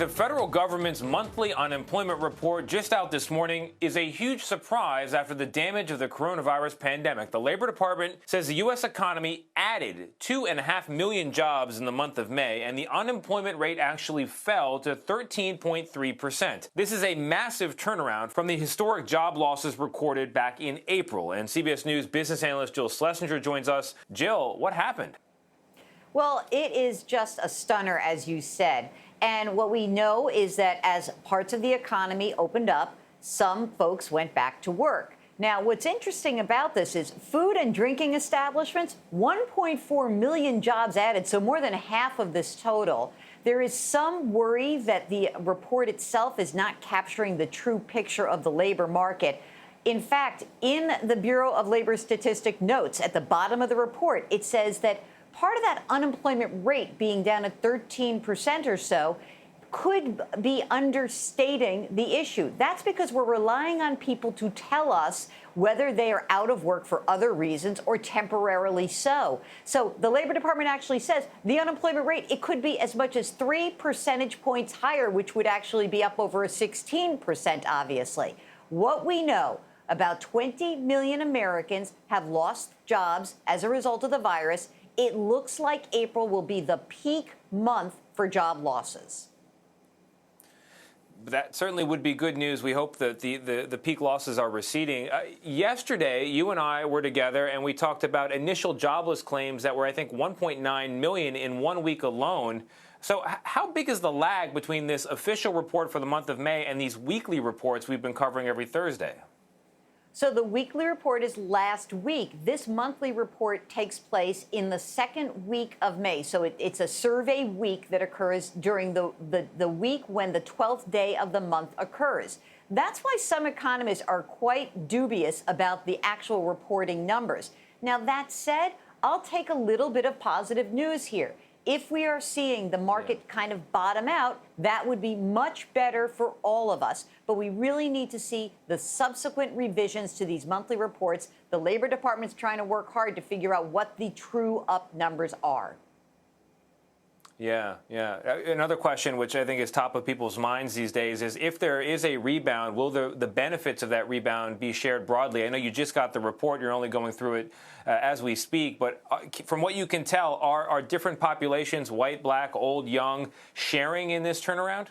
The federal government's monthly unemployment report just out this morning is a huge surprise after the damage of the coronavirus pandemic. The Labor Department says the U.S. economy added 2.5 million jobs in the month of May, and the unemployment rate actually fell to 13.3%. This is a massive turnaround from the historic job losses recorded back in April. And CBS News business analyst Jill Schlesinger joins us. Jill, what happened? Well, it is just a stunner, as you said. And what we know is that as parts of the economy opened up, some folks went back to work. Now, what's interesting about this is food and drinking establishments, 1.4 million jobs added, so more than half of this total. There is some worry that the report itself is not capturing the true picture of the labor market. In fact, in the Bureau of Labor Statistic notes at the bottom of the report, it says that part of that unemployment rate being down at 13% or so could be understating the issue. That's because we're relying on people to tell us whether they are out of work for other reasons or temporarily so. So the Labor Department actually says the unemployment rate, it could be as much as 3 percentage points higher, which would actually be up over a 16%, obviously. What we know, about 20 million Americans have lost jobs as a result of the virus. It looks like April will be the peak month for job losses. That certainly would be good news. We hope that the peak losses are receding. Yesterday, you and I were together, and we talked about initial jobless claims that were, I think, 1.9 million in 1 week alone. So how big is the lag between this official report for the month of May and these weekly reports we've been covering every Thursday? So the weekly report is last week. This monthly report takes place in the second week of May. So it's a survey week that occurs during the week when the 12th day of the month occurs. That's why some economists are quite dubious about the actual reporting numbers. Now, that said, I'll take a little bit of positive news here. If we are seeing the market kind of bottom out, that would be much better for all of us. But we really need to see the subsequent revisions to these monthly reports. The Labor Department's trying to work hard to figure out what the true up numbers are. Yeah. Another question, which I think is top of people's minds these days, is if there is a rebound, will the benefits of that rebound be shared broadly? I know you just got the report. You're only going through it as we speak. But from what you can tell, are different populations, white, black, old, young, sharing in this turnaround?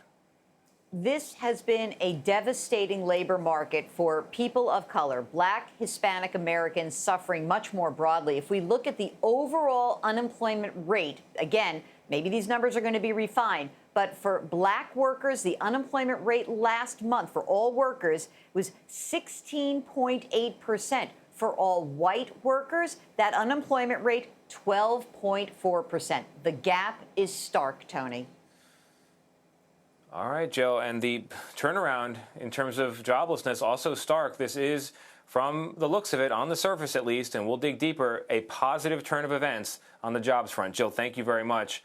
This has been a devastating labor market for people of color, Black, Hispanic Americans suffering much more broadly. If we look at the overall unemployment rate, again, maybe these numbers are going to be refined, but for Black workers, the unemployment rate last month for all workers was 16.8%. For all white workers, that unemployment rate, 12.4%. The gap is stark, Tony. All right, Joe. And the turnaround in terms of joblessness also stark. This is, from the looks of it, on the surface at least, and we'll dig deeper, a positive turn of events on the jobs front. Jill, thank you very much.